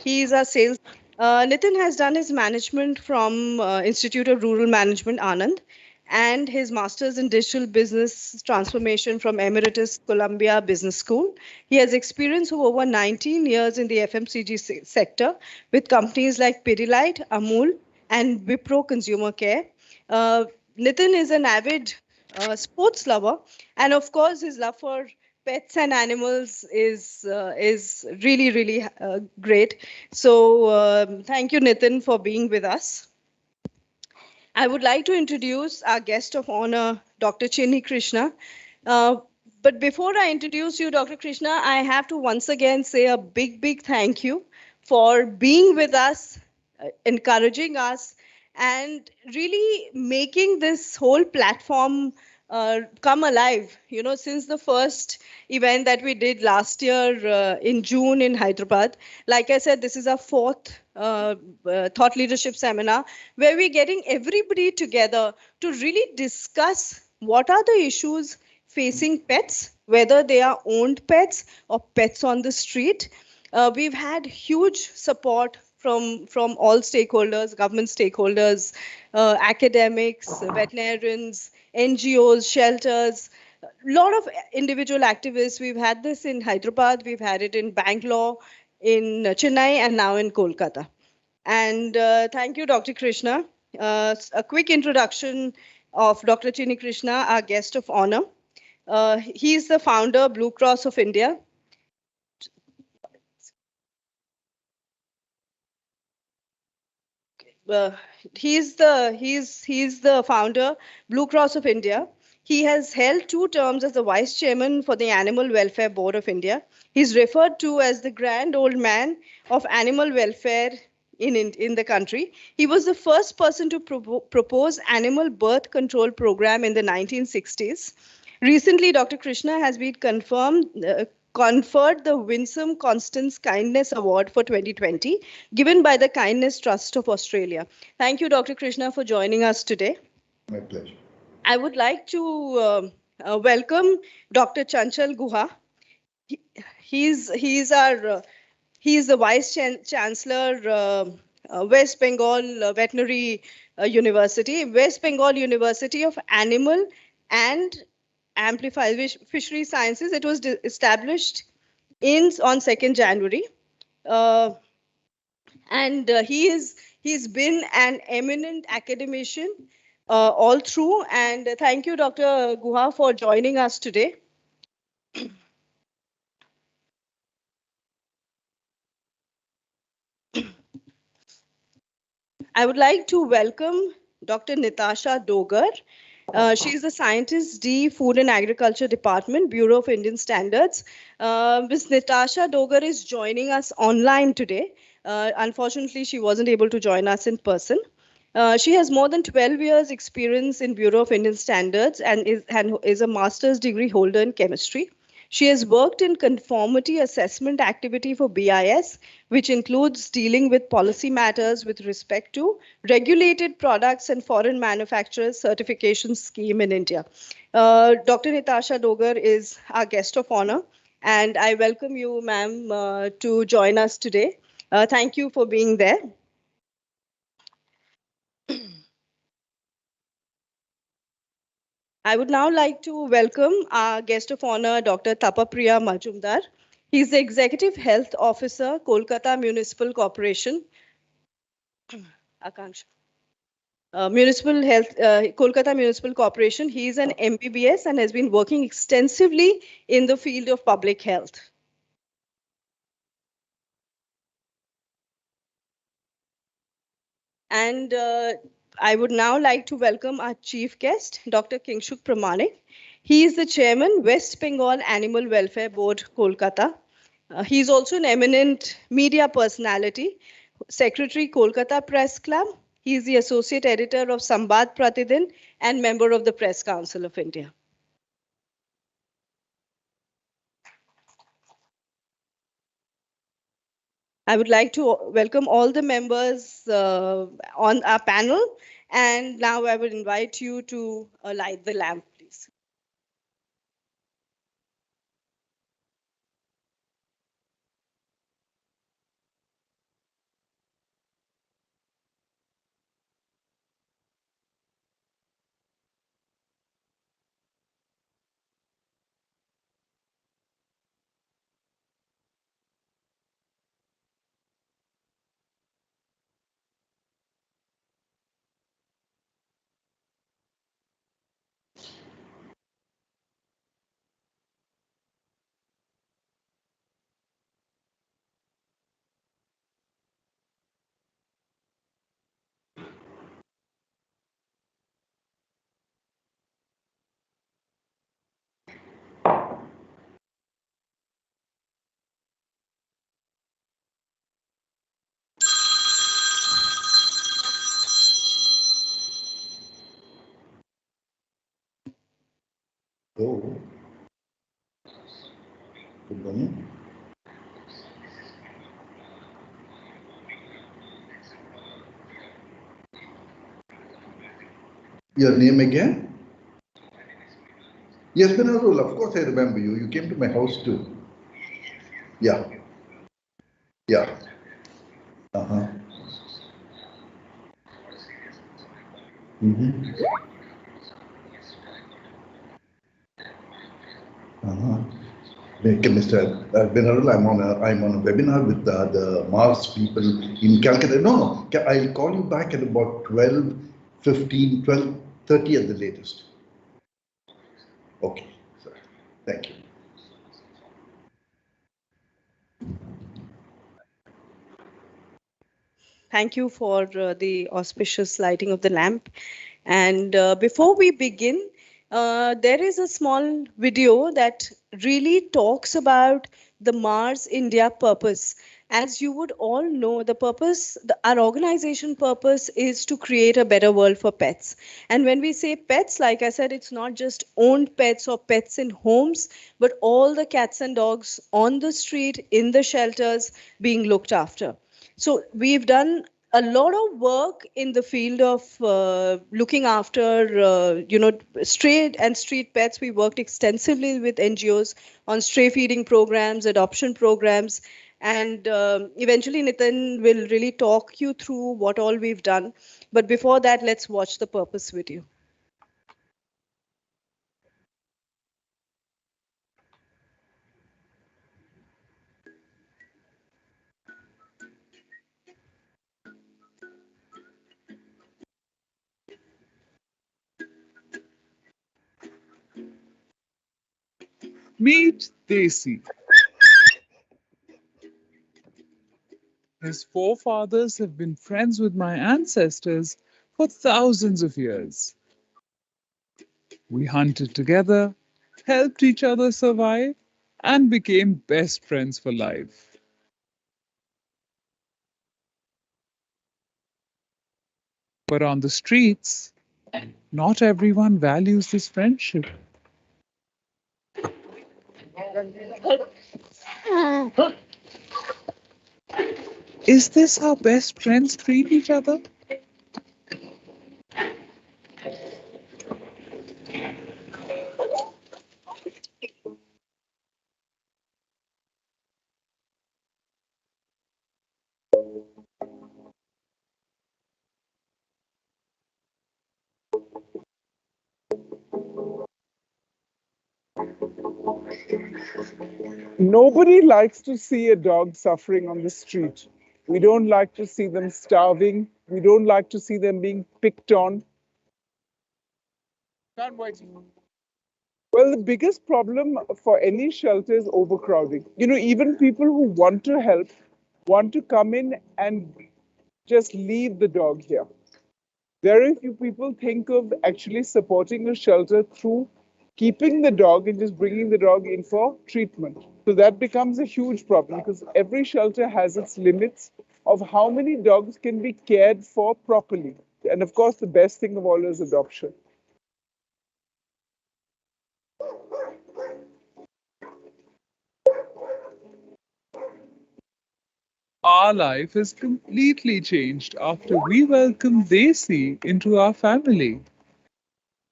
He is our sales. Nitin has done his management from Institute of Rural Management, Anand, and his master's in digital business transformation from Emeritus Columbia Business School. He has experience of over 19 years in the FMCG sector with companies like Pidilite, Amul, and Wipro Consumer Care. Uh, Nitin is an avid sports lover, and of course, his love for pets and animals is really great. So thank you, Nitin, for being with us. I would like to introduce our guest of honor, Dr. Chinni Krishna. Uh, but before I introduce you, Dr. Krishna, I have to once again say a big thank you for being with us, encouraging us, and really making this whole platform come alive. You know, since the first event that we did last year in June in Hyderabad, like I said, this is our fourth thought leadership seminar where we're getting everybody together to really discuss what are the issues facing pets, whether they are owned pets or pets on the street. We've had huge support from all stakeholders, government stakeholders, academics, veterinarians, NGOs, shelters, a lot of individual activists. We've had this in Hyderabad, we've had it in Bangalore, in Chennai, and now in Kolkata. And thank you, Dr. Krishna. A quick introduction of Dr. Chini Krishna, our guest of honor. He's the founder, Blue Cross of India. Uh, he's the founder, Blue Cross of India. He has held 2 terms as the vice chairman for the Animal Welfare Board of India. He's referred to as the grand old man of animal welfare in the country. He was the first person to propose animal birth control program in the 1960s. Recently, Dr. Krishna has been conferred the Winsome Constance Kindness Award for 2020, given by the Kindness Trust of Australia. Thank you, Dr. Krishna, for joining us today. My pleasure. I would like to welcome Dr. Chanchal Guha. He, he's the Vice Chancellor, West Bengal Veterinary University, West Bengal University of Animal and Amplified Fishery Sciences. It was established on 2nd January. Uh, and he's been an eminent academician all through. And thank you, Dr. Guha, for joining us today. I would like to welcome Dr. Nitasha Dogar. She is the Scientist D, Food and Agriculture Department, Bureau of Indian Standards. Ms. Nitasha Dogar is joining us online today. Unfortunately, she wasn't able to join us in person. She has more than 12 years experience in Bureau of Indian Standards and is a master's degree holder in chemistry. She has worked in conformity assessment activity for BIS, which includes dealing with policy matters with respect to regulated products and foreign manufacturers certification scheme in India. Dr. Nitasha Dogar is our guest of honor, and I welcome you, ma'am, to join us today. Thank you for being there. I would now like to welcome our guest of honor, Dr. Tapapriya Majumdar. He's the Executive Health Officer, Kolkata Municipal Corporation. Akanksha. Kolkata Municipal Corporation. He is an MBBS and has been working extensively in the field of public health. And I would now like to welcome our chief guest, Dr. Kingshuk Pramanik. He is the chairman, West Bengal Animal Welfare Board, Kolkata. He is also an eminent media personality, secretary, Kolkata Press Club. He is the associate editor of Sambad Pratidin and member of the Press Council of India. I would like to welcome all the members on our panel. And now I would invite you to light the lamp, please. Oh, good morning. Your name again? Yes, Benarul, of course I remember you. You came to my house too. Yeah, yeah. Uh-huh. Mm-hmm. Uh-huh. Okay, Mr. Benarul, I'm on a webinar with the Mars people in Calcutta. No, no, I'll call you back at about 12:15, 12:30 at the latest. Okay, sir. Thank you. Thank you for the auspicious lighting of the lamp. And before we begin, there is a small video that really talks about the Mars India purpose. As you would all know, our organization purpose is to create a better world for pets. And when we say pets, like I said, it's not just owned pets or pets in homes, but all the cats and dogs on the street, in the shelters, being looked after. So we've done a lot of work in the field of looking after, stray and street pets. We worked extensively with NGOs on stray feeding programs, adoption programs, and eventually Nitin will really talk you through what all we've done. But before that, let's watch the purpose video. Meet Desi. His forefathers have been friends with my ancestors for thousands of years. We hunted together, helped each other survive, and became best friends for life. But on the streets, not everyone values this friendship. Is this how best friends treat each other? Nobody likes to see a dog suffering on the street. We don't like to see them starving. We don't like to see them being picked on. Well, the biggest problem for any shelter is overcrowding. Even people who want to help want to come in and just leave the dog here. Very few people think of actually supporting a shelter through keeping the dog and just bringing the dog in for treatment. So that becomes a huge problem because every shelter has its limits of how many dogs can be cared for properly. And of course, the best thing of all is adoption. Our life is completely changed after we welcome Desi into our family.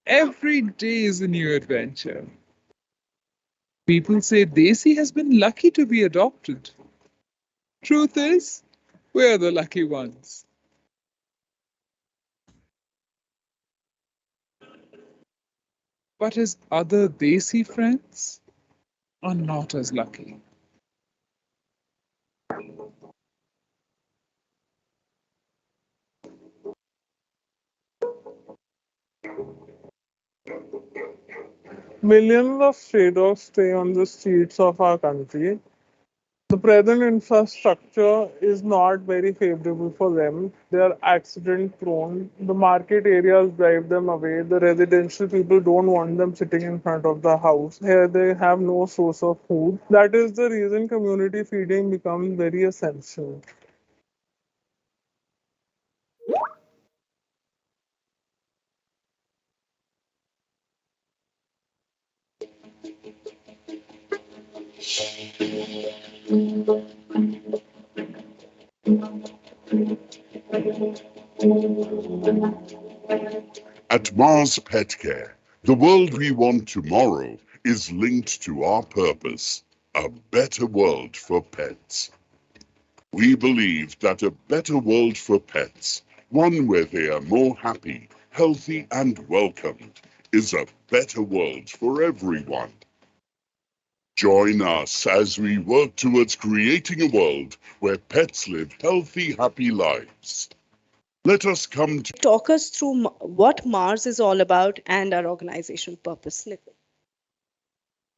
Every day is a new adventure. People say Desi has been lucky to be adopted. Truth is, we're the lucky ones. But his other Desi friends are not as lucky. Millions of stray dogs stay on the streets of our country. The present infrastructure is not very favorable for them. They are accident prone. The market areas drive them away. The residential people don't want them sitting in front of the house. Here they have no source of food. That is the reason community feeding becomes very essential. At Mars Petcare, the world we want tomorrow is linked to our purpose, a better world for pets. We believe that a better world for pets, one where they are more happy, healthy and welcomed, is a better world for everyone. Join us as we work towards creating a world where pets live healthy, happy lives. Let us come to Talk us through what Mars is all about and our organization purpose, Nitin.